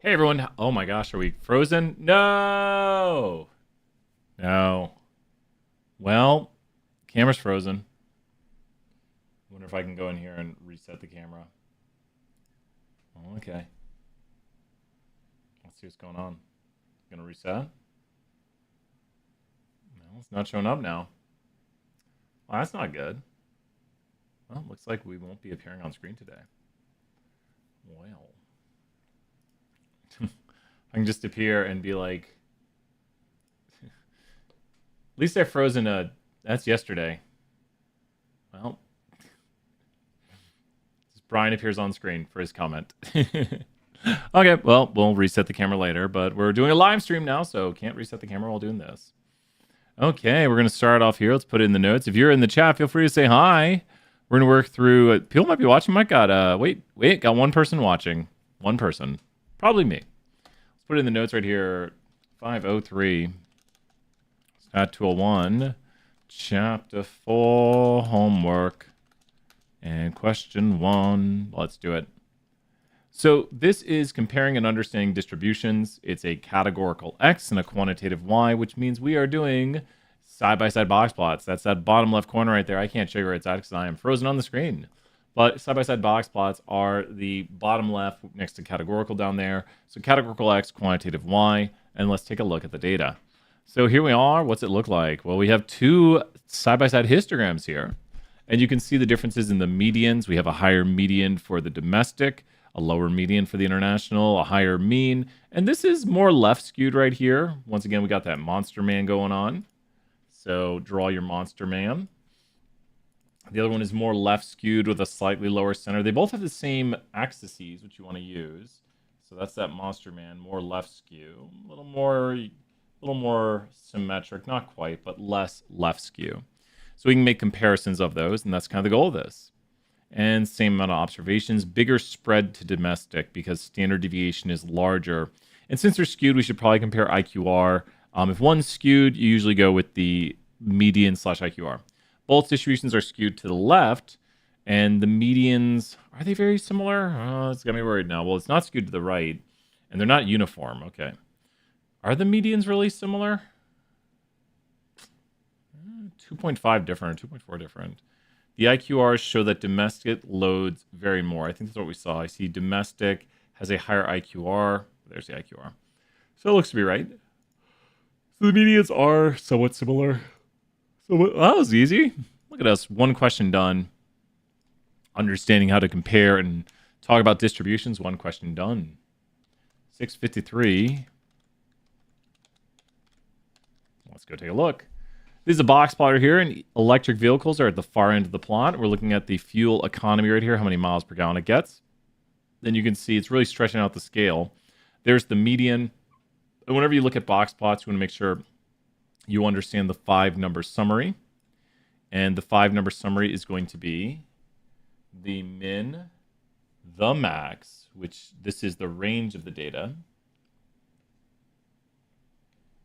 Hey everyone. Oh my gosh, are we frozen? No. No. Well, camera's frozen. Wonder if I can go in here and reset the camera. Okay. Let's see what's going on. Gonna reset? No, it's not showing up now. Well, that's not good. Well, looks like we won't be appearing on screen today. Well. I can just appear and be like, at least I frozen that's yesterday. Well, Brian appears on screen for his comment. Okay, well, we'll reset the camera later, but we're doing a live stream now, so can't reset the camera while doing this. Okay, we're going to start off here. Let's put it in the notes. If you're in the chat, feel free to say hi. We're going to work through, people might be watching. Got one person watching. One person. Probably me. Let's put it in the notes right here. 503. Stat 201. Chapter 4, homework. And question 1. Let's do it. So this is comparing and understanding distributions. It's a categorical X and a quantitative Y, which means we are doing side-by-side box plots. That's that bottom left corner right there. I can't show you where it's at because I am frozen on the screen. But side-by-side box plots are the bottom left next to categorical down there. So categorical X, quantitative Y, and let's take a look at the data. So here we are. What's it look like? Well, we have two side-by-side histograms here. And you can see the differences in the medians. We have a higher median for the domestic, a lower median for the international, a higher mean. And this is more left skewed right here. Once again, we got that monster man going on. So draw your monster man. The other one is more left skewed with a slightly lower center. They both have the same axes, which you want to use. So that's that monster man, more left skew. A little more symmetric, not quite, but less left skew. So we can make comparisons of those, and that's kind of the goal of this. And same amount of observations, bigger spread to domestic because standard deviation is larger. And since they're skewed, we should probably compare IQR. If one's skewed, you usually go with the median / IQR. Both distributions are skewed to the left, and the medians, are they very similar? It's got me worried now. Well, it's not skewed to the right, and they're not uniform. Okay. Are the medians really similar? 2.5 different, 2.4 different. The IQRs show that domestic loads vary more. I think that's what we saw. I see domestic has a higher IQR. There's the IQR. So it looks to be right. So the medians are somewhat similar. So that was easy. Look at us. One question done. Understanding how to compare and talk about distributions. One question done. 653. Let's go take a look. This is a box plotter here, and electric vehicles are at the far end of the plot. We're looking at the fuel economy right here, how many miles per gallon it gets. Then you can see it's really stretching out the scale. There's the median. And whenever you look at box plots, you want to make sure you understand the 5-number summary. And the 5-number summary is going to be the min, the max, which this is the range of the data.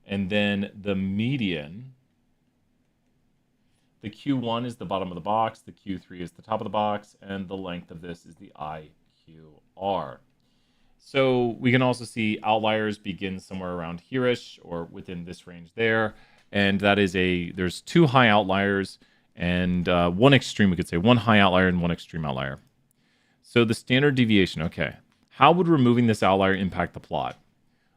And then the median. The Q1 is the bottom of the box, the Q3 is the top of the box, and the length of this is the IQR. So we can also see outliers begin somewhere around here-ish or within this range there. And that is there's two high outliers and one extreme, we could say, one high outlier and one extreme outlier. So the standard deviation, okay. How would removing this outlier impact the plot?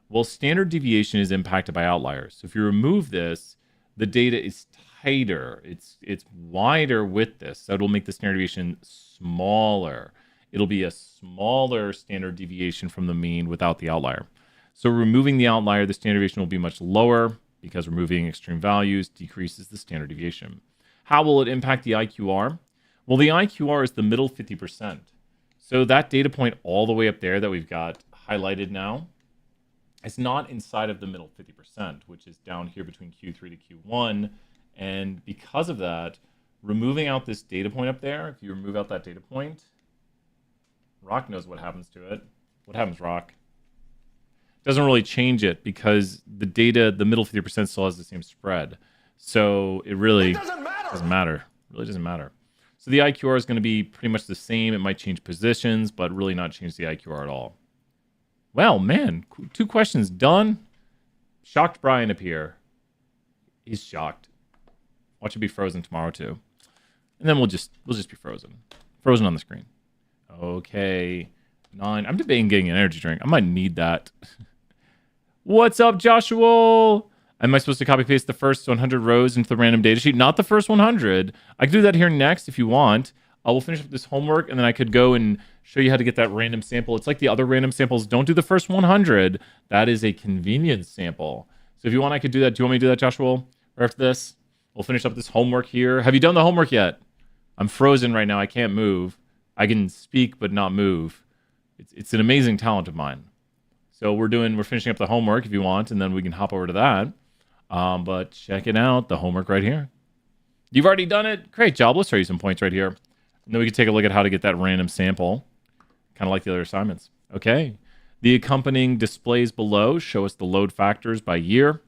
Well, standard deviation is impacted by outliers. So if you remove this, the data is tighter. It's wider with this. So it'll make the standard deviation smaller. It'll be a smaller standard deviation from the mean without the outlier. So removing the outlier, the standard deviation will be much lower because removing extreme values decreases the standard deviation. How will it impact the IQR? Well, the IQR is the middle 50%. So that data point all the way up there that we've got highlighted now, it's not inside of the middle 50%, which is down here between Q3 to Q1. And because of that, removing out this data point up there, if you remove out that data point, Rock knows what happens to it. What happens, Rock? Doesn't really change it because the data, the middle 50% still has the same spread. So it really doesn't matter. Really doesn't matter. So the IQR is going to be pretty much the same. It might change positions, but really not change the IQR at all. Well, man, 2 questions done. Shocked Brian up here. He's shocked. Watch it be frozen tomorrow too. And then we'll just be frozen. Frozen on the screen. Okay. 9. I'm debating getting an energy drink. I might need that. What's up, Joshua? Am I supposed to copy paste the first 100 rows into the random data sheet? Not the first 100. I can do that here next if you want. We'll finish up this homework, and then I could go and show you how to get that random sample. It's like the other random samples. Don't do the first 100. That is a convenience sample. So if you want, I could do that. Do you want me to do that, Joshua? Right after this, we'll finish up this homework here. Have you done the homework yet? I'm frozen right now. I can't move. I can speak but not move. It's an amazing talent of mine. So we're finishing up the homework if you want, and then we can hop over to that. But check it out, the homework right here. You've already done it? Great job. Let's show you some points right here. And then we can take a look at how to get that random sample, kind of like the other assignments. Okay. The accompanying displays below show us the load factors by year.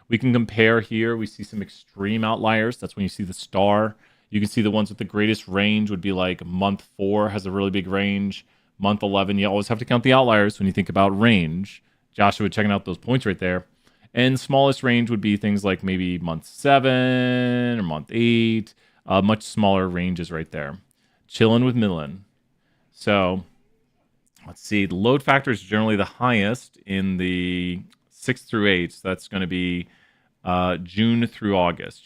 We can compare here. We see some extreme outliers. That's when you see the star. You can see the ones with the greatest range would be like month 4 has a really big range. Month 11, you always have to count the outliers when you think about range. Joshua checking out those points right there. And smallest range would be things like maybe month 7 or month 8. Much smaller ranges right there. Chilling with Millen. So let's see. The load factor is generally the highest in the 6 through 8. So that's going to be June through August.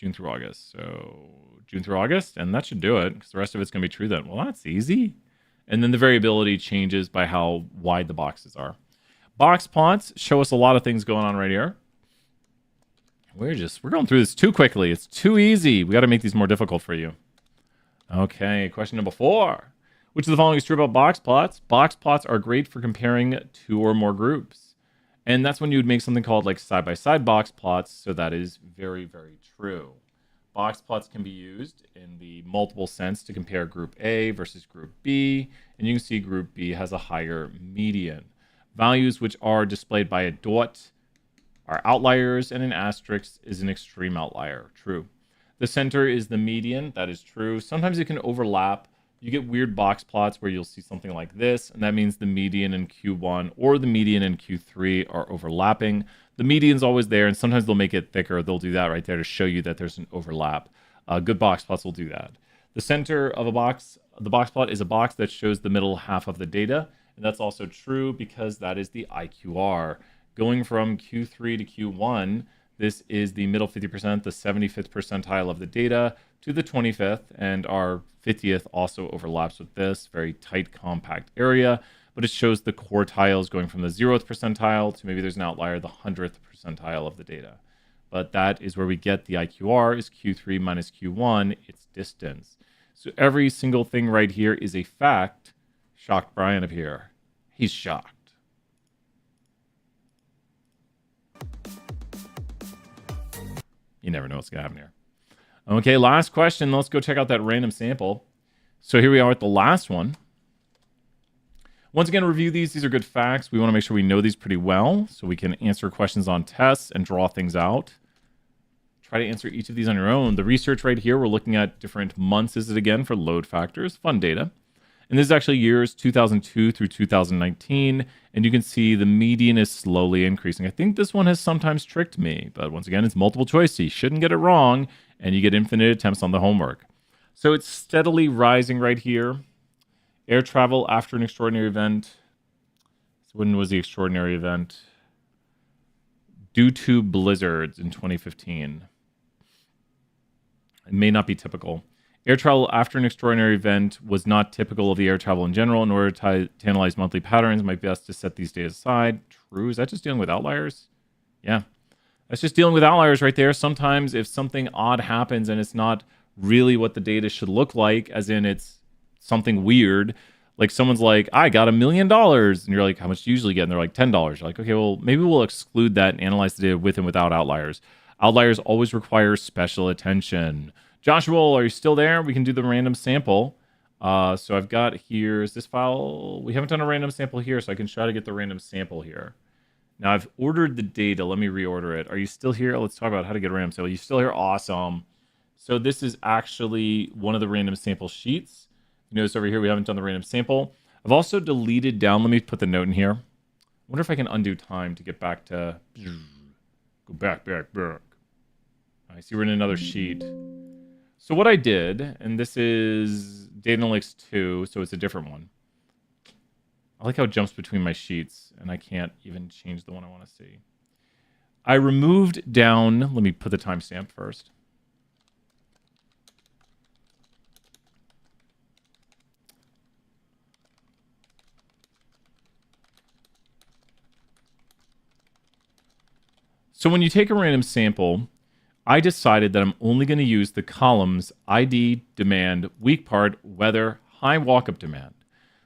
So June through August. And that should do it because the rest of it's going to be true then. Well, that's easy. And then the variability changes by how wide the boxes are. Boxplots show us a lot of things going on right here. We're going through this too quickly. It's too easy. We got to make these more difficult for you. Okay, question number 4. Which of the following is true about boxplots? Boxplots are great for comparing 2 or more groups. And that's when you would make something called like side-by-side boxplots. So that is very, very true. Boxplots can be used in the multiple sense to compare group A versus group B. And you can see group B has a higher median. Values which are displayed by a dot are outliers, and an asterisk is an extreme outlier. True. The center is the median. That is true. Sometimes it can overlap. You get weird box plots where you'll see something like this, and that means the median in Q1 or the median in Q3 are overlapping. The median's always there, and sometimes they'll make it thicker. They'll do that right there to show you that there's an overlap. Good box plots will do that. The center of the box plot is a box that shows the middle half of the data, and that's also true because that is the IQR. Going from Q3 to Q1, this is the middle 50%, the 75th percentile of the data, to the 25th, and our 50th also overlaps with this. Very tight, compact area, but it shows the quartiles going from the 0th percentile to maybe there's an outlier, the 100th percentile of the data. But that is where we get the IQR is Q3 minus Q1, its distance. So every single thing right here is a fact. Shocked Brian up here. He's shocked. You never know what's going to happen here. Okay, last question. Let's go check out that random sample. So here we are with the last one. Once again, review these. These are good facts. We want to make sure we know these pretty well so we can answer questions on tests and draw things out. Try to answer each of these on your own. The research right here, we're looking at different months, is it again, for load factors. Fun data. And this is actually years 2002 through 2019. And you can see the median is slowly increasing. I think this one has sometimes tricked me. But once again, it's multiple choice. So you shouldn't get it wrong. And you get infinite attempts on the homework. So it's steadily rising right here. Air travel after an extraordinary event. So when was the extraordinary event? Due to blizzards in 2015. It may not be typical. Air travel after an extraordinary event was not typical of the air travel in general. In order to analyze monthly patterns, it might be best to set these data aside. True. Is that just dealing with outliers? Yeah. That's just dealing with outliers right there. Sometimes if something odd happens and it's not really what the data should look like, as in it's something weird, like someone's like, I got $1 million. And you're like, how much do you usually get? And they're like, $10. You're like, okay, well, maybe we'll exclude that and analyze the data with and without outliers. Outliers always require special attention. Joshua, are you still there? We can do the random sample. So I've got here, is this file? We haven't done a random sample here, so I can try to get the random sample here. Now I've ordered the data. Let me reorder it. Are you still here? Let's talk about how to get a random sample. You still here? Awesome. So this is actually one of the random sample sheets. You notice over here we haven't done the random sample. I've also deleted down. Let me put the note in here. wonder if I can undo time to get back to... Go back. I see we're in another sheet. So what I did, and this is Data Analytics 2, so it's a different one. I like how it jumps between my sheets, and I can't even change the one I want to see. I removed down... Let me put the timestamp first. So when you take a random sample, I decided that I'm only going to use the columns ID, demand, weak part, weather, high walkup demand.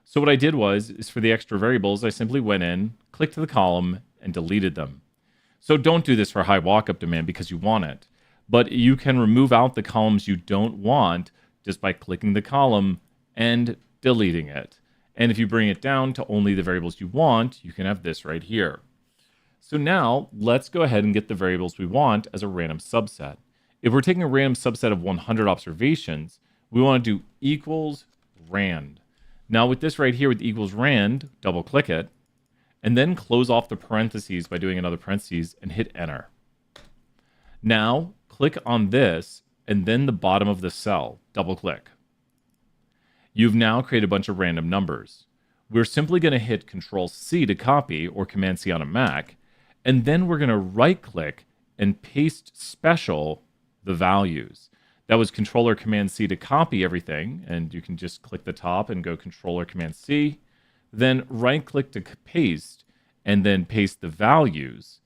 So what I did is for the extra variables, I simply went in, clicked the column, and deleted them. So don't do this for high walkup demand because you want it. But you can remove out the columns you don't want just by clicking the column and deleting it. And if you bring it down to only the variables you want, you can have this right here. So now let's go ahead and get the variables we want as a random subset. If we're taking a random subset of 100 observations, we want to do equals rand. Now with this right here with equals rand, double click it, and then close off the parentheses by doing another parentheses and hit enter. Now click on this and then the bottom of the cell, double click. You've now created a bunch of random numbers. We're simply going to hit Control C to copy or Command C on a Mac, and then we're going to right click and paste special the values. That was Control or Command C to copy everything, and you can just click the top and go Control or Command C. Then right click to paste, and then paste the values.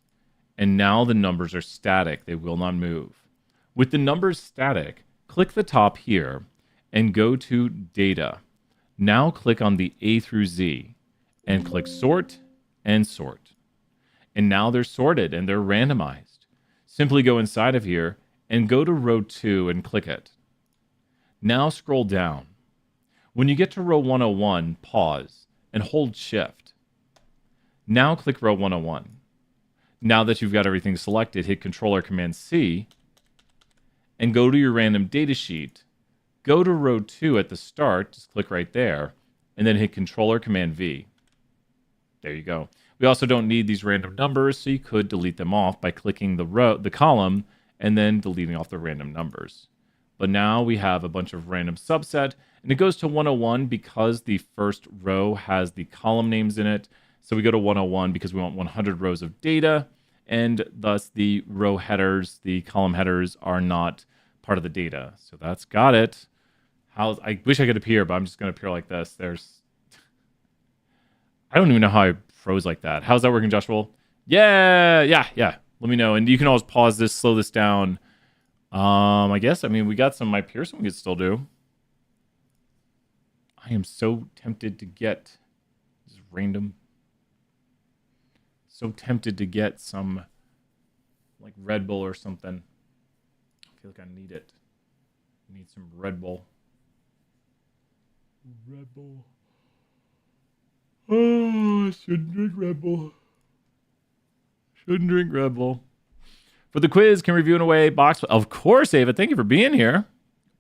And now the numbers are static, they will not move. With the numbers static, click the top here and go to Data. Now click on the A through Z and click Sort and Sort. And now they're sorted and they're randomized. Simply go inside of here and go to row 2 and click it. Now scroll down. When you get to row 101, pause and hold Shift. Now click row 101. Now that you've got everything selected, hit Control or Command C and go to your random data sheet. Go to row 2 at the start, just click right there, and then hit Control or Command V. There you go. We also don't need these random numbers, so you could delete them off by clicking the column and then deleting off the random numbers. But now we have a bunch of random subset, and it goes to 101 because the first row has the column names in it. So we go to 101 because we want 100 rows of data, and thus the row headers, the column headers are not part of the data. So that's got it. I wish I could appear, but I'm just going to appear like this. I don't even know how I froze like that. How's that working, Joshua? Yeah. Let me know. And you can always pause this, slow this down. I guess, we got some of my Pearson we could still do. I am so tempted to get this random. So tempted to get some like Red Bull or something. I feel like I need it. I need some Red Bull. Red Bull. Oh, I shouldn't drink Red Bull. Shouldn't drink Red Bull. For the quiz, can review in a way, box. Of course, Ava. Thank you for being here.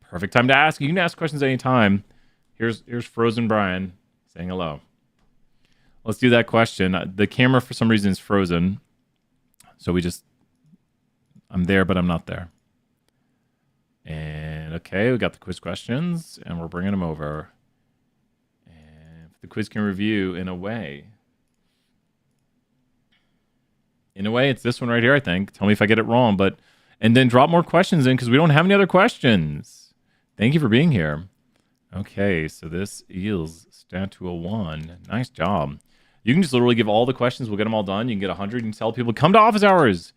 Perfect time to ask. You can ask questions anytime. Here's Frozen Brian saying hello. Let's do that question. The camera, for some reason, is frozen. So I'm there, but I'm not there. And okay, we got the quiz questions, and we're bringing them over. And the quiz can review in a way. In a way, it's this one right here, I think. Tell me if I get it wrong, and then drop more questions in because we don't have any other questions. Thank you for being here. Okay, so this is Statua 1. Nice job. You can just literally give all the questions. We'll get them all done. You can get 100 and tell people, come to office hours.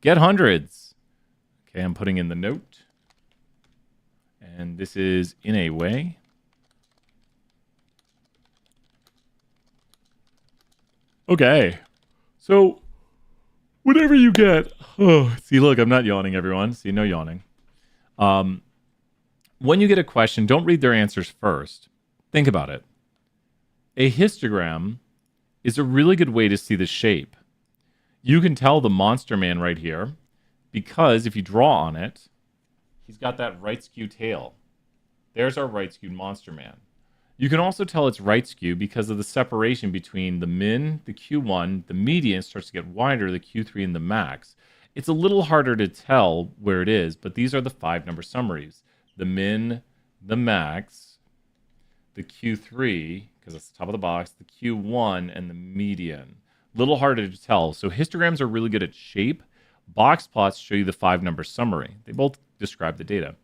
Get hundreds. Okay, I'm putting in the note. And this is in a way. Okay. So, whatever you get. Oh, see, look, I'm not yawning, everyone. See, no yawning. When you get a question, don't read their answers first. Think about it. A histogram is a really good way to see the shape. You can tell the monster man right here because if you draw on it, he's got that right skew tail. There's our right skewed monster man. You can also tell it's right skew because of the separation between the min, the Q1, the median starts to get wider, the Q3, and the max. It's a little harder to tell where it is, but these are the 5-number summaries. The min, the max, the Q3, because that's the top of the box, the Q1, and the median. Little harder to tell. So histograms are really good at shape. Box plots show you the 5-number summary. They both describe the data.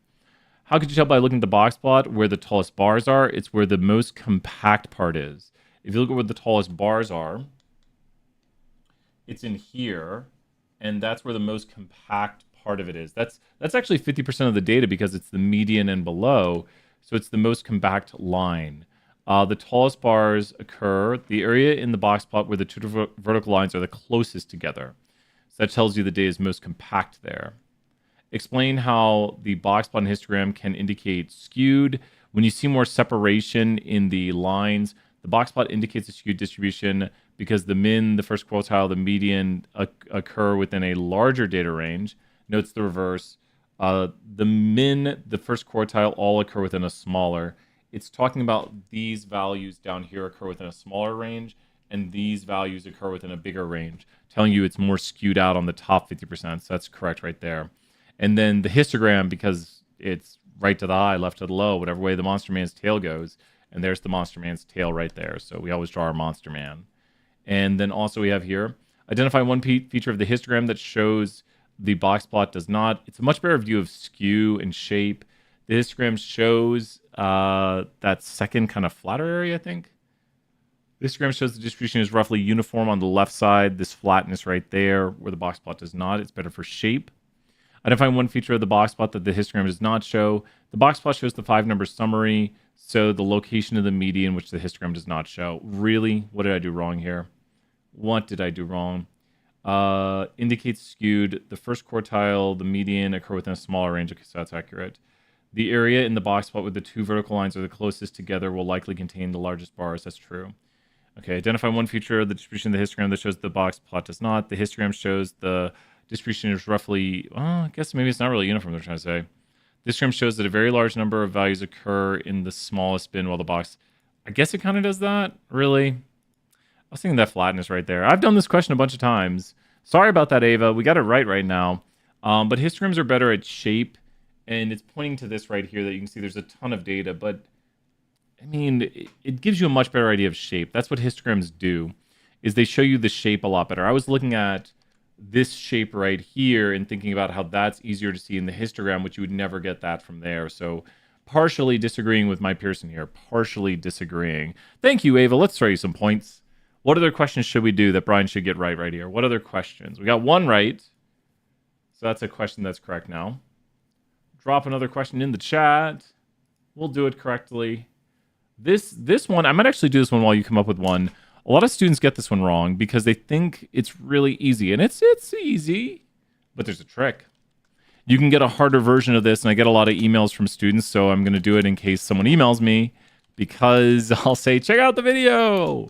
How could you tell by looking at the box plot where the tallest bars are? It's where the most compact part is. If you look at where the tallest bars are, it's in here, and that's where the most compact part of it is. That's actually 50% of the data because it's the median and below, so it's the most compact line. The tallest bars occur the area in the box plot where the two vertical lines are the closest together. So that tells you the data is most compact there. Explain how the box plot and histogram can indicate skewed. When you see more separation in the lines, the box plot indicates a skewed distribution because the min, the first quartile, the median occur within a larger data range. Notes the reverse. The min, the first quartile, all occur within a smaller. It's talking about these values down here occur within a smaller range, and these values occur within a bigger range, telling you it's more skewed out on the top 50%. So that's correct right there. And then the histogram, because it's right to the high, left to the low, whatever way the Monster Man's tail goes. And there's the Monster Man's tail right there. So we always draw our Monster Man. And then also we have here, identify one feature of the histogram that shows the box plot does not. It's a much better view of skew and shape. The histogram shows that second kind of flatter area, I think. The histogram shows the distribution is roughly uniform on the left side. This flatness right there, where the box plot does not. It's better for shape. Identify one feature of the box plot that the histogram does not show. The box plot shows the 5-number summary, so the location of the median, which the histogram does not show. Really? What did I do wrong here? What did I do wrong? Indicates skewed. The first quartile, the median occur within a smaller range. Okay, so that's accurate. The area in the box plot with the two vertical lines are the closest together will likely contain the largest bars. That's true. Okay, identify one feature of the distribution of the histogram that shows the box plot does not. The histogram shows the distribution is roughly, well, I guess maybe it's not really uniform, they're trying to say. This term shows that a very large number of values occur in the smallest bin while the box, I guess it kind of does that, really. I was thinking that flatness right there. I've done this question a bunch of times. Sorry about that, Ava. We got it right now. But histograms are better at shape, and it's pointing to this right here that you can see there's a ton of data, but I mean, it gives you a much better idea of shape. That's what histograms do, is they show you the shape a lot better. I was looking at this shape right here and thinking about how that's easier to see in the histogram, which you would never get that from there. So partially disagreeing with my Pearson here, partially disagreeing. Thank you, Ava. Let's throw you some points. What other questions should we do that Brian should get right here? What other questions? We got one right. So that's a question that's correct now. Drop another question in the chat. We'll do it correctly. This one, I might actually do this one while you come up with one. A lot of students get this one wrong because they think it's really easy. And it's easy, but there's a trick. You can get a harder version of this, and I get a lot of emails from students, so I'm going to do it in case someone emails me because I'll say, check out the video.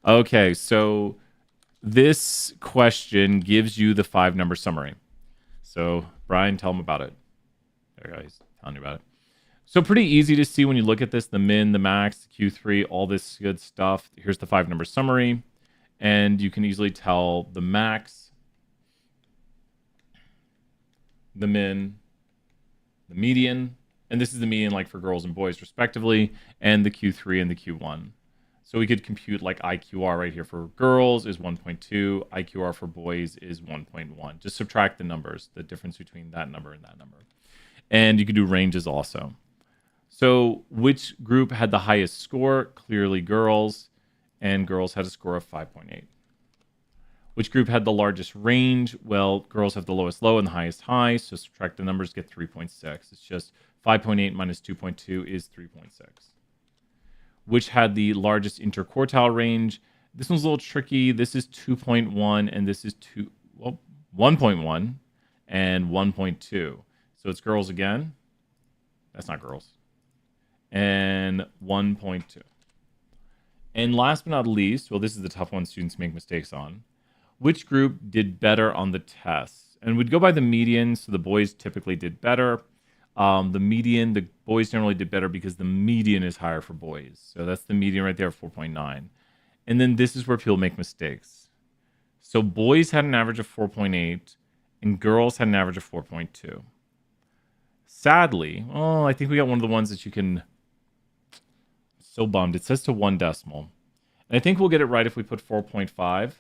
Okay, so this question gives you the 5-number summary. So, Brian, tell them about it. There, guys, telling you about it. So pretty easy to see when you look at this, the min, the max, the Q3, all this good stuff. Here's the 5-number summary. And you can easily tell the max, the min, the median, and this is the median like for girls and boys respectively, and the Q3 and the Q1. So we could compute like IQR right here for girls is 1.2, IQR for boys is 1.1. Just subtract the numbers, the difference between that number and that number. And you could do ranges also. So which group had the highest score? Clearly girls, and girls had a score of 5.8. Which group had the largest range? Well, girls have the lowest low and the highest high, so subtract the numbers, get 3.6. It's just 5.8 minus 2.2 is 3.6. Which had the largest interquartile range? This one's a little tricky. This is 2.1, and this is 1.1 and 1.2. So it's girls again. That's not girls. And 1.2. And last but not least, well, this is the tough one students make mistakes on. Which group did better on the tests? And we'd go by the median, so the boys typically did better. The median, the boys generally did better because the median is higher for boys. So that's the median right there, 4.9. And then this is where people make mistakes. So boys had an average of 4.8 and girls had an average of 4.2. Sadly, I think we got one of the ones that you can... So bummed. It says to 1 decimal. And I think we'll get it right if we put 4.5.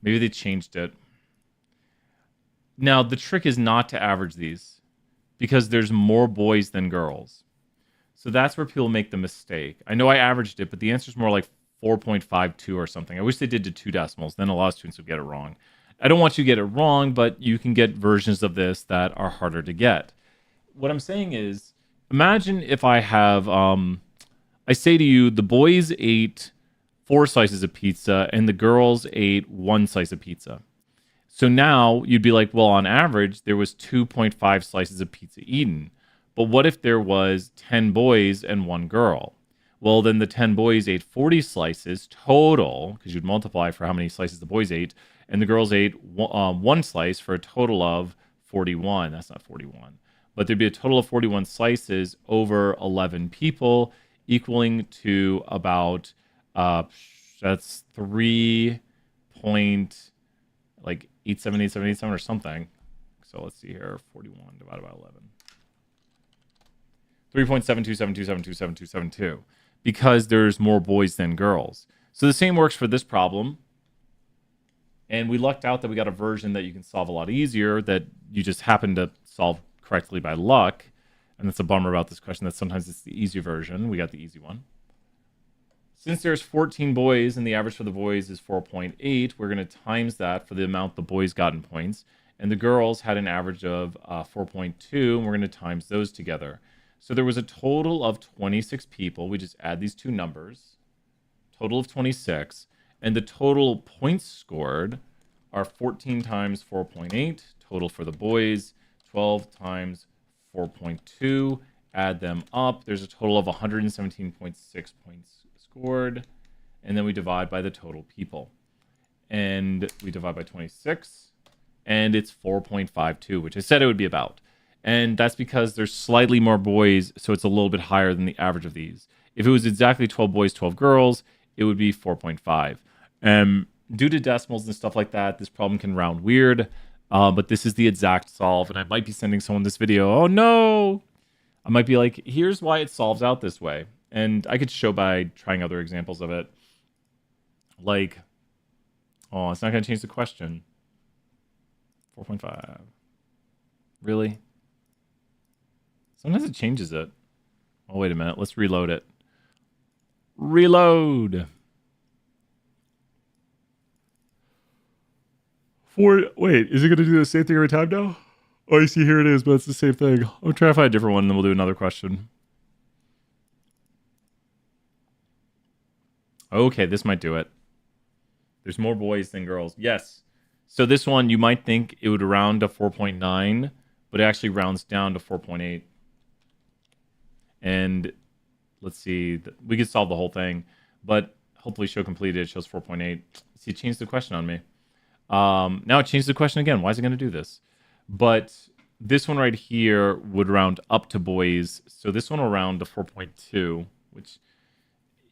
Maybe they changed it. Now, the trick is not to average these because there's more boys than girls. So that's where people make the mistake. I know I averaged it, but the answer is more like 4.52 or something. I wish they did to 2 decimals. Then a lot of students would get it wrong. I don't want you to get it wrong, but you can get versions of this that are harder to get. What I'm saying is, imagine if I have, I say to you, the boys ate 4 slices of pizza and the girls ate 1 slice of pizza. So now you'd be like, well, on average, there was 2.5 slices of pizza eaten. But what if there was 10 boys and 1 girl? Well, then the 10 boys ate 40 slices total, because you'd multiply for how many slices the boys ate, and the girls ate 1 slice for a total of 41. That's not 41. But there'd be a total of 41 slices over 11 people, equaling to about, that's 3.878787 or something. So let's see here, 41 divided by 11. 3.7272727272, because there's more boys than girls. So the same works for this problem. And we lucked out that we got a version that you can solve a lot easier, that you just happen to solve correctly by luck. And that's a bummer about this question, that sometimes it's the easy version. We got the easy one. Since there's 14 boys and the average for the boys is 4.8, we're going to times that for the amount the boys got in points. And the girls had an average of 4.2, and we're going to times those together. So there was a total of 26 people. We just add these 2 numbers. Total of 26. And the total points scored are 14 times 4.8. Total for the boys, 12 times 4.2. Add them up. There's a total of 117.6 points scored. And then we divide by the total people. And we divide by 26. And it's 4.52, which I said it would be about. And that's because there's slightly more boys, so it's a little bit higher than the average of these. If it was exactly 12 boys, 12 girls, it would be 4.5. Due to decimals and stuff like that, this problem can round weird, but this is the exact solve, and I might be sending someone this video. Oh, no! I might be like, here's why it solves out this way. And I could show by trying other examples of it. Like, oh, it's not going to change the question. 4.5. Really? Sometimes it changes it. Oh, wait a minute. Let's reload it. Reload. Wait, is it going to do the same thing every time now? Oh, you see, here it is, but it's the same thing. I'll try to find a different one, and then we'll do another question. Okay, this might do it. There's more boys than girls. Yes. So this one, you might think it would round to 4.9, but it actually rounds down to 4.8. And let's see, we could solve the whole thing, but hopefully show completed, it shows 4.8. See, it changed the question on me. Now it changed the question again. Why is it going to do this? But this one right here would round up to boys. So this one will round to 4.2, which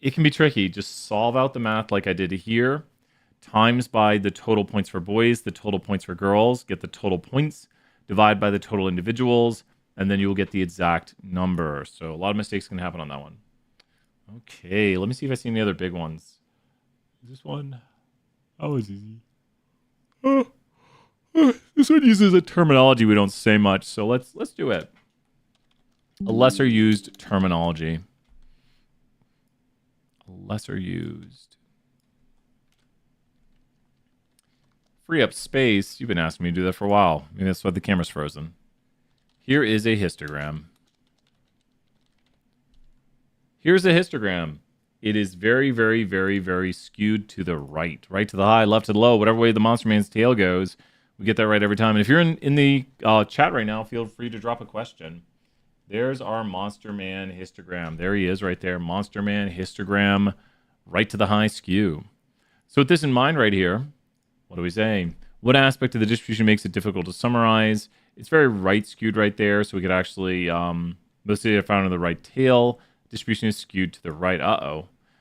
it can be tricky. Just solve out the math like I did here, times by the total points for boys, the total points for girls, get the total points, divide by the total individuals, and then you will get the exact number. So a lot of mistakes can happen on that one. Okay, let me see if I see any other big ones. This one? That was easy. This one uses a terminology we don't say much, so let's do it. A lesser used terminology. A lesser used. Free up space. You've been asking me to do that for a while. Maybe that's why the camera's frozen. Here is a histogram. Here's a histogram. It is very, very, very, very skewed to the right. Right to the high, left to the low, whatever way the Monster Man's tail goes. We get that right every time. And if you're in the chat right now, feel free to drop a question. There's our Monster Man histogram. There he is right there. Monster Man histogram, right to the high skew. So with this in mind right here, what are we saying? What aspect of the distribution makes it difficult to summarize? It's very right skewed right there. So we could actually, most of the data found on the right tail. Distribution is skewed to the right.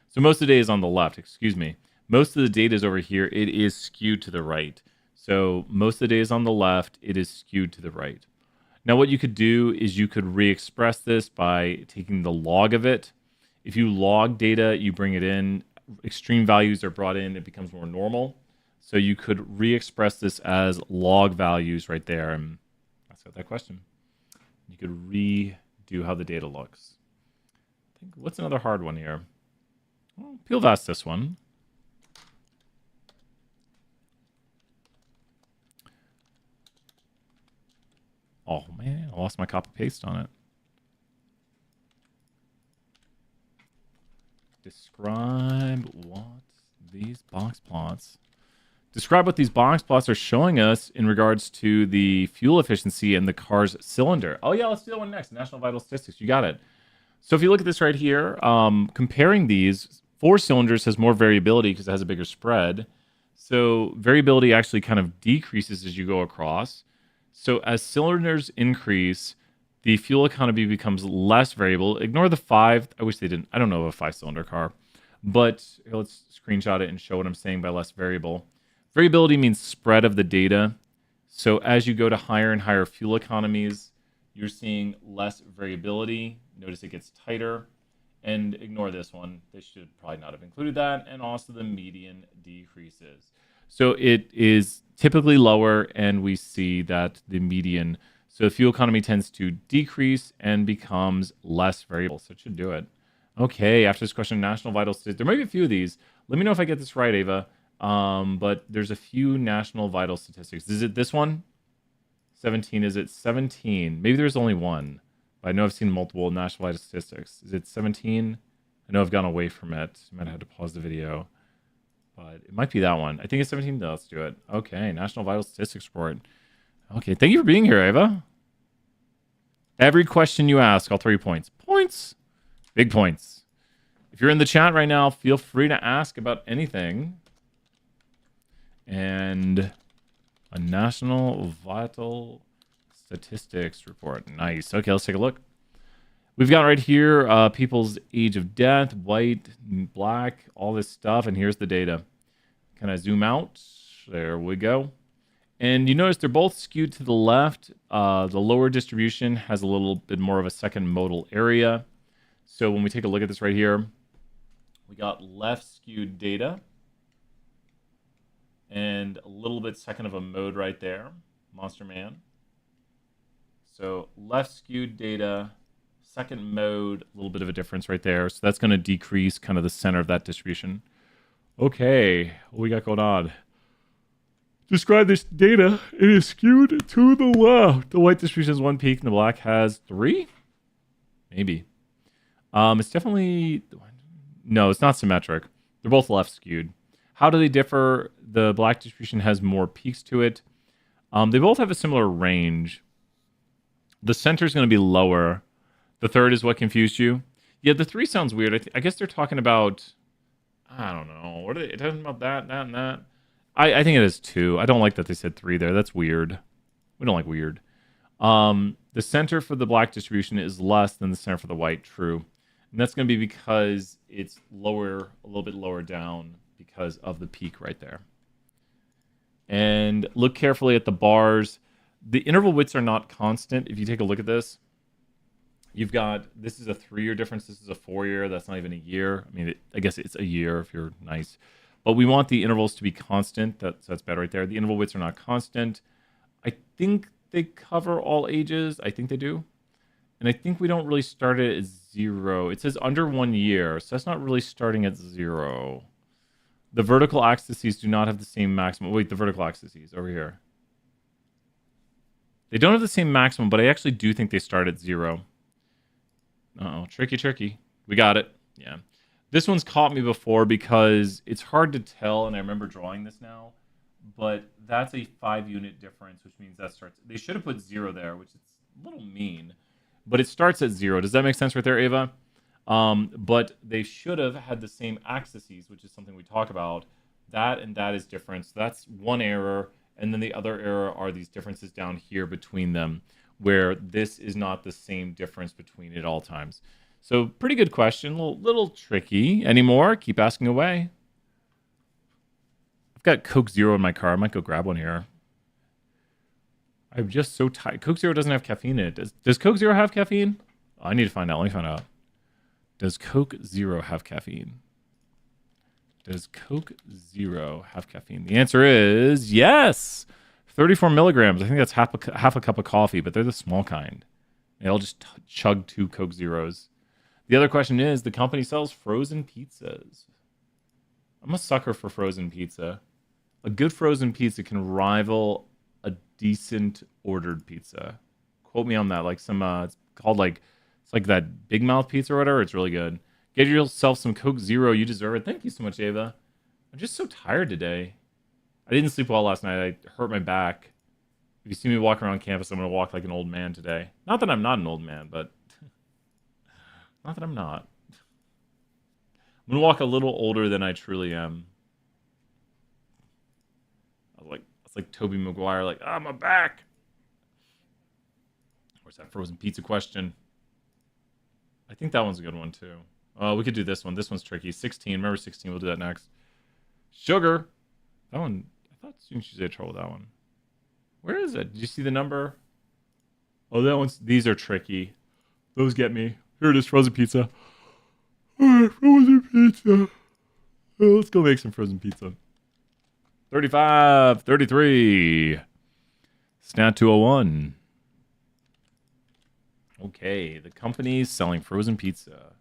So most of the data is on the left, excuse me. Most of the data is over here. It is skewed to the right. So most of the data is on the left. It is skewed to the right. Now what you could do is you could re-express this by taking the log of it. If you log data, you bring it in, extreme values are brought in, it becomes more normal. So you could re-express this as log values right there. And that's got that question. You could redo how the data looks. I think, what's another hard one here? Well, Peel asked this one. Oh man, I lost my copy paste on it. Describe what these box plots. Describe what these box plots are showing us in regards to the fuel efficiency in the car's cylinder. Oh yeah, let's do that one next. National Vital Statistics. You got it. So if you look at this right here, comparing these, 4 cylinders has more variability because it has a bigger spread. So variability actually kind of decreases as you go across. So as cylinders increase, the fuel economy becomes less variable. Ignore the 5. I wish they didn't. I don't know of a 5-cylinder car. But here, let's screenshot it and show what I'm saying by less variable. Variability means spread of the data. So as you go to higher and higher fuel economies, you're seeing less variability. Notice it gets tighter. And ignore this one. They should probably not have included that. And also the median decreases. So it is typically lower, and we see that the median, so fuel economy tends to decrease and becomes less variable. So it should do it. Okay, after this question, national vital statistics. There might be a few of these. Let me know if I get this right, Ava. But there's a few national vital statistics. Is it this one? 17. Is it 17? Maybe there's only one. But I know I've seen multiple national vital statistics. Is it 17? I know I've gone away from it. I might have to pause the video. But it might be that one. I think it's 17. No, let's do it. Okay, National Vital Statistics Report. Okay, thank you for being here, Ava. Every question you ask, I'll throw you points. Points! Big points. If you're in the chat right now, feel free to ask about anything. And a National Vital Statistics Report. Nice. Okay, let's take a look. We've got right here people's age of death, white, black, all this stuff. And here's the data. Can I zoom out? There we go. And you notice they're both skewed to the left. The lower distribution has a little bit more of a second modal area. So when we take a look at this right here, we got left skewed data. And a little bit second of a mode right there. Monster Man. So left skewed data. Second mode, a little bit of a difference right there. So that's going to decrease kind of the center of that distribution. Okay, what we got going on? Describe this data. It is skewed to the left. The white distribution has 1 peak and the black has 3? Maybe. It's definitely... No, it's not symmetric. They're both left skewed. How do they differ? The black distribution has more peaks to it. They both have a similar range. The center is going to be lower. The 3rd is what confused you? Yeah, the 3 sounds weird. I guess they're talking about... I don't know. What are they talking about? That, and that? I think it is 2. I don't like that they said 3 there. That's weird. We don't like weird. The center for the black distribution is less than the center for the white. True. And that's going to be because it's lower, a little bit lower down because of the peak right there. And look carefully at the bars. The interval widths are not constant. If you take a look at this, you've got, this is a 3-year difference. This is a 4-year. That's not even a year. I mean, I guess it's a year if you're nice. But we want the intervals to be constant. So that's better right there. The interval widths are not constant. I think they cover all ages. I think they do. And I think we don't really start it at 0. It says under 1 year. So that's not really starting at 0. The vertical axes do not have the same maximum. Wait, the vertical axes over here. They don't have the same maximum, but I actually do think they start at 0. Uh-oh, tricky. We got it. Yeah. This one's caught me before because it's hard to tell, and I remember drawing this now, but that's a 5-unit difference, which means that starts... They should have put 0 there, which is a little mean, but it starts at 0. Does that make sense right there, Ava? But they should have had the same axes, which is something we talk about. That and that is different. So that's one error, And then the other error are these differences down here between them, where this is not the same difference between it at all times. So pretty good question, little tricky. Any more? Keep asking away. I've got Coke Zero in my car. I might go grab one here. I'm just so tired. Coke Zero doesn't have caffeine in it. Does Coke Zero have caffeine? Oh, I need to find out. Let me find out. Does Coke Zero have caffeine? Does Coke Zero have caffeine? The answer is yes. 34 milligrams. I think that's half a cup of coffee, but they're the small kind. I'll just chug 2 Coke Zeros. The other question is, the company sells frozen pizzas. I'm a sucker for frozen pizza. A good frozen pizza can rival a decent ordered pizza. Quote me on that. Like some, it's called like, it's like that Big Mouth pizza or whatever. It's really good. Get yourself some Coke Zero. You deserve it. Thank you so much, Ava. I'm just so tired today. I didn't sleep well last night. I hurt my back. If you see me walking around campus, I'm going to walk like an old man today. Not that I'm not an old man, but... not that I'm not. I'm going to walk a little older than I truly am. It's like Tobey Maguire, like, my back. Where's that frozen pizza question? I think that one's a good one, too. We could do this one. This one's tricky. 16. Remember 16? We'll do that next. Sugar. That one, I thought you should say trouble with that one. Where is it? Did you see the number? Oh, that one's, these are tricky. Those get me. Here it is, frozen pizza. Alright, frozen pizza. Let's go make some frozen pizza. 35, 33. Stat 201. Okay, the company's selling frozen pizza.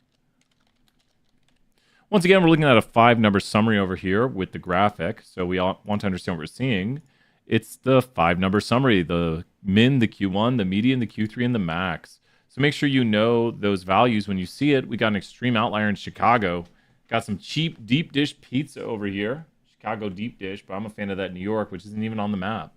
Once again, we're looking at a 5-number summary over here with the graphic. So we all want to understand what we're seeing. It's the 5-number summary, the min, the Q1, the median, the Q3, and the max. So make sure you know those values when you see it. We got an extreme outlier in Chicago. Got some cheap deep dish pizza over here. Chicago deep dish, but I'm a fan of that in New York, which isn't even on the map.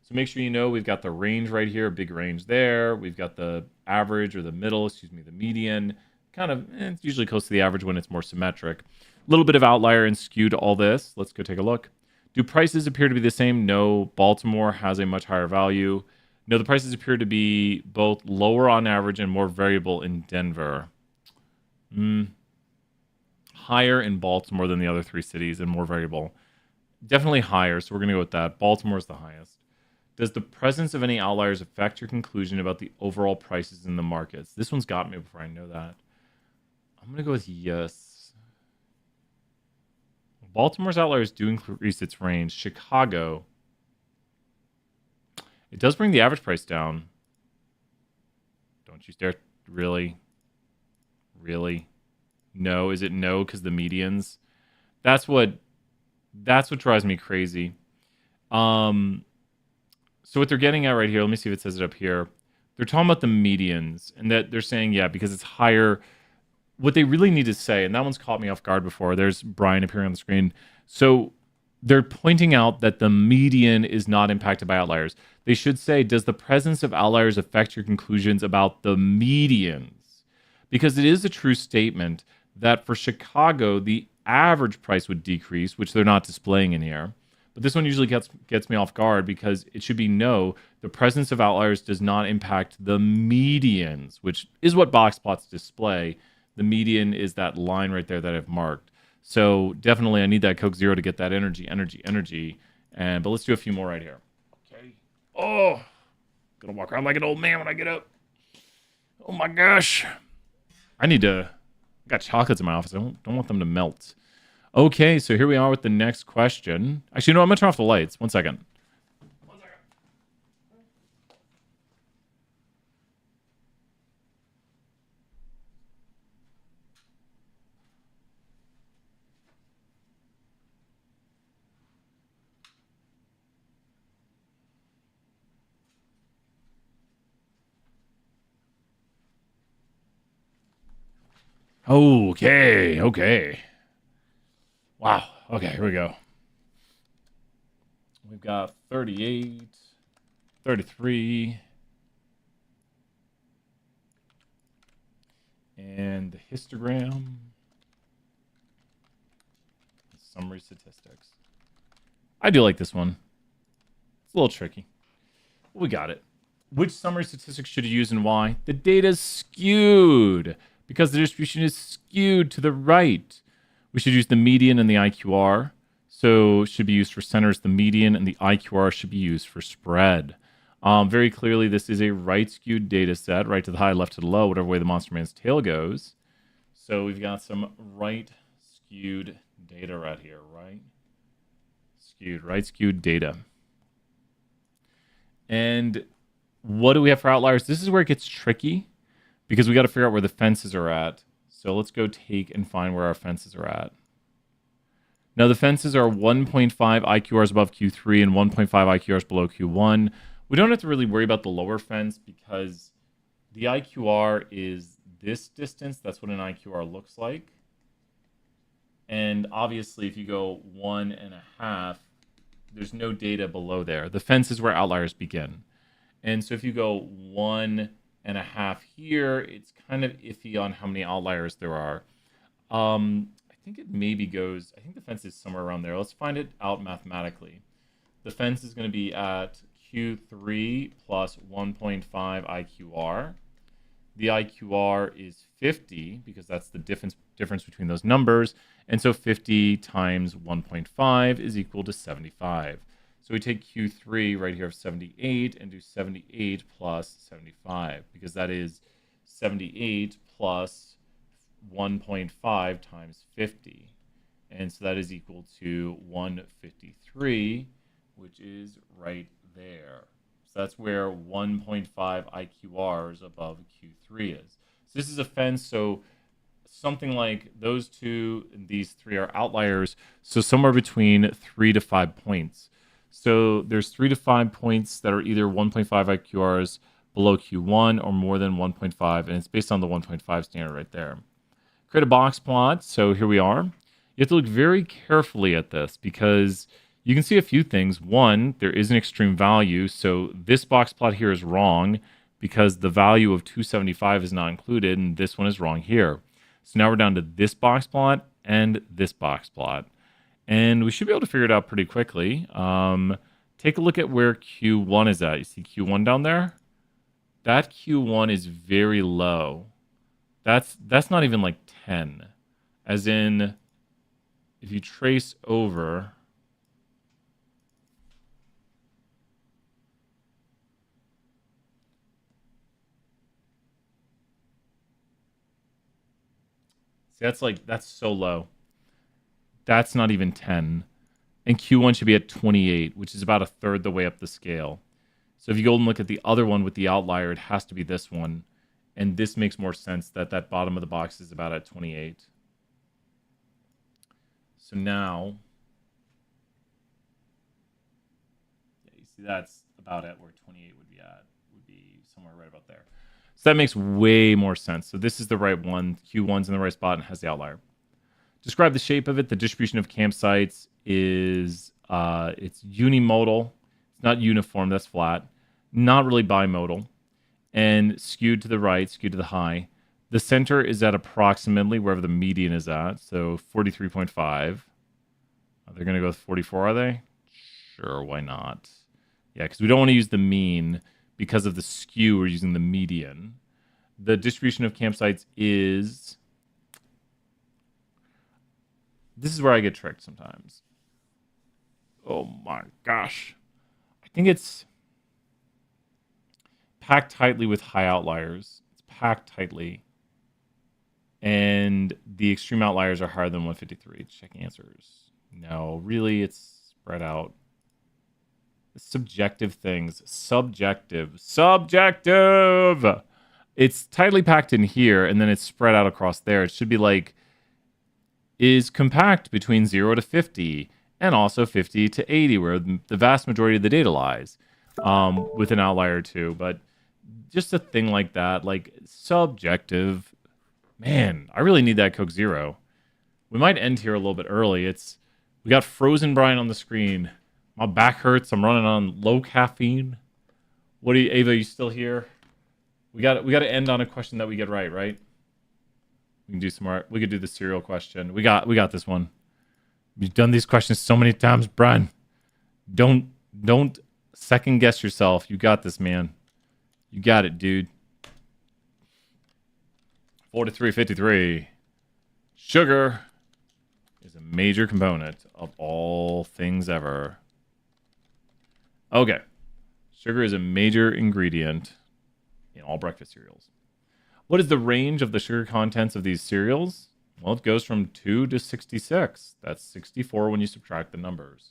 So make sure you know we've got the range right here, a big range there. We've got the average or the middle, the median. Kind of, it's usually close to the average when it's more symmetric. A little bit of outlier and skew to all this. Let's go take a look. Do prices appear to be the same? No. Baltimore has a much higher value. No, the prices appear to be both lower on average and more variable in Denver. Higher in Baltimore than the other 3 cities and more variable. Definitely higher, so we're going to go with that. Baltimore's the highest. Does the presence of any outliers affect your conclusion about the overall prices in the markets? This one's got me before I know that. I'm going to go with yes. Baltimore's outliers do increase its range. Chicago, it does bring the average price down. Don't you dare. Really? Really? No. Is it no because the medians? That's what drives me crazy. So what they're getting at right here, let me see if it says it up here. They're talking about the medians, and that they're saying, yeah, because it's higher. What they really need to say, and that one's caught me off guard before. There's Brian appearing on the screen. So they're pointing out that the median is not impacted by outliers. They should say, does the presence of outliers affect your conclusions about the medians? Because it is a true statement that for Chicago, the average price would decrease, which they're not displaying in here. But this one usually gets me off guard because it should be no, the presence of outliers does not impact the medians, which is what Boxplots display. The median is that line right there that I've marked. So definitely I need that Coke Zero to get that energy. But let's do a few more right here. Okay. Oh, gonna walk around like an old man when I get up. Oh my gosh. I got chocolates in my office. I don't want them to melt. Okay, so here we are with the next question. Actually, no, I'm gonna turn off the lights. 1 second. Okay. Wow. Okay, here we go. We've got 38, 33, and the histogram, summary statistics. I do like this one. It's a little tricky. We got it. Which summary statistics should you use and why? The data is skewed because the distribution is skewed to the right. We should use the median and the IQR. So should be used for centers, the median, and the IQR should be used for spread. Very clearly, this is a right-skewed data set, right to the high, left to the low, whatever way the monster man's tail goes. So we've got some right-skewed data right here, right-skewed data. And what do we have for outliers? This is where it gets tricky because we got to figure out where the fences are at. So let's go take and find where our fences are at. Now, the fences are 1.5 IQRs above Q3 and 1.5 IQRs below Q1. We don't have to really worry about the lower fence because the IQR is this distance. That's what an IQR looks like. And obviously, if you go 1.5, there's no data below there. The fence is where outliers begin. And so if you go 1.5 here, it's kind of iffy on how many outliers there are. I think it maybe goes, I think the fence is somewhere around there. Let's find it out mathematically. The fence is going to be at Q3 plus 1.5 IQR. The IQR is 50 because that's the difference between those numbers. And so 50 times 1.5 is equal to 75. So we take Q3 right here of 78 and do 78 plus 75 because that is 78 plus 1.5 times 50. And so that is equal to 153, which is right there. So that's where 1.5 IQRs above Q3 is. So this is a fence, so something like those two and these three are outliers, so somewhere between 3 to 5 points. So there's 3 to 5 points that are either 1.5 IQRs below Q1 or more than 1.5, and it's based on the 1.5 standard right there. Create a box plot, so here we are. You have to look very carefully at this because you can see a few things. One, there is an extreme value, so this box plot here is wrong because the value of 275 is not included, and this one is wrong here. So now we're down to this box plot and this box plot. And we should be able to figure it out pretty quickly. Take a look at where Q1 is at. You see Q1 down there? That Q1 is very low. That's not even like 10. As in, if you trace over... See, that's so low. That's not even 10. And Q1 should be at 28, which is about a third the way up the scale. So if you go and look at the other one with the outlier, it has to be this one. And this makes more sense that that bottom of the box is about at 28. So now, yeah, you see that's about at where 28 would be at. Would be somewhere right about there. So that makes way more sense. So this is the right one. Q1's in the right spot and has the outlier. Describe the shape of it. The distribution of campsites is it's unimodal. It's not uniform. That's flat. Not really bimodal. And skewed to the right, skewed to the high. The center is at approximately wherever the median is at. So 43.5. They're going to go with 44, are they? Sure, why not? Yeah, because we don't want to use the mean. Because of the skew, we're using the median. The distribution of campsites is... This is where I get tricked sometimes. Oh my gosh. I think it's packed tightly with high outliers. It's packed tightly. And the extreme outliers are higher than 153. Check answers. No, really, it's spread out. Subjective things. Subjective. It's tightly packed in here, and then it's spread out across there. It should be like, is compact between 0 to 50, and also 50 to 80, where the vast majority of the data lies, with an outlier or two. But just a thing like that, like subjective. Man, I really need that Coke Zero. We might end here a little bit early. We got Frozen Brian on the screen. My back hurts. I'm running on low caffeine. Ava, you still here? We got to end on a question that we get right? We can do some more. We could do the cereal question. We got this one. We've done these questions so many times, Brian. Don't second guess yourself. You got this, man. You got it, dude. 4353. Sugar is a major component of all things ever. Okay. Sugar is a major ingredient in all breakfast cereals. What is the range of the sugar contents of these cereals? Well, it goes from 2 to 66. That's 64 when you subtract the numbers.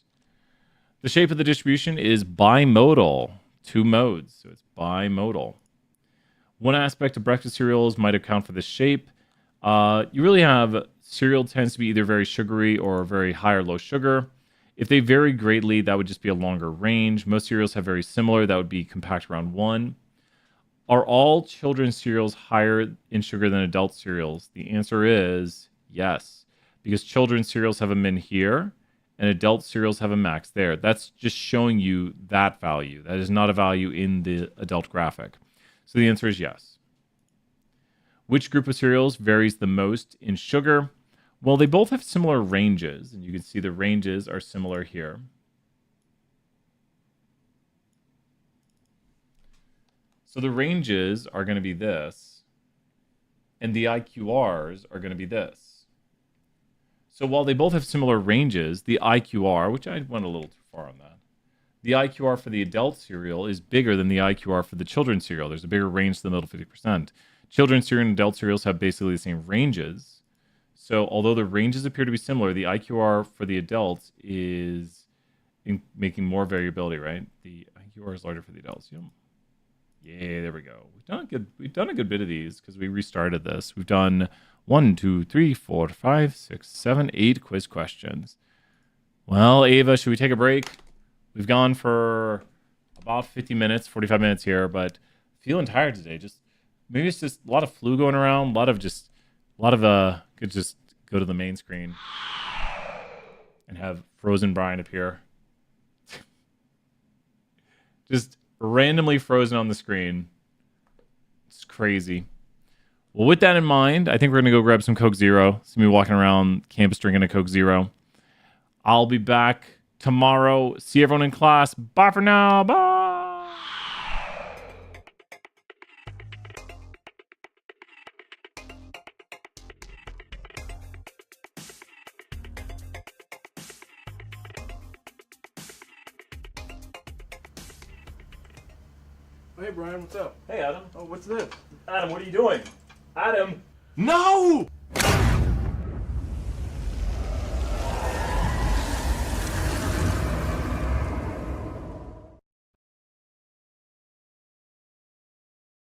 The shape of the distribution is bimodal. 2 modes, so it's bimodal. One aspect of breakfast cereals might account for the shape. You really have cereal tends to be either very sugary or very high or low sugar. If they vary greatly, that would just be a longer range. Most cereals have very similar. That would be compact around 1. Are all children's cereals higher in sugar than adult cereals? The answer is yes, because children's cereals have a min here, and adult cereals have a max there. That's just showing you that value. That is not a value in the adult graphic. So the answer is yes. Which group of cereals varies the most in sugar? Well, they both have similar ranges, and you can see the ranges are similar here. So the ranges are going to be this, and the IQRs are going to be this. So while they both have similar ranges, the IQR, which I went a little too far on that, the IQR for the adult cereal is bigger than the IQR for the children's cereal. There's a bigger range to the middle 50%. Children's cereal and adult cereals have basically the same ranges. So although the ranges appear to be similar, the IQR for the adults is making more variability, right? The IQR is larger for the adults. Yeah, there we go. We've done a good bit of these because we restarted this. We've done 1, 2, 3, 4, 5, 6, 7, 8 quiz questions. Well, Ava, should we take a break? We've gone for about 50 minutes, 45 minutes here, but feeling tired today. Maybe it's just a lot of flu going around, could just go to the main screen and have frozen Brian appear. Just randomly frozen on the screen. It's crazy. Well, with that in mind, I think we're going to go grab some Coke Zero. See me walking around campus drinking a Coke Zero. I'll be back tomorrow. See everyone in class. Bye for now. Bye. Hey, Brian, what's up? Hey, Adam. Oh, what's this? Adam, what are you doing? Adam. No!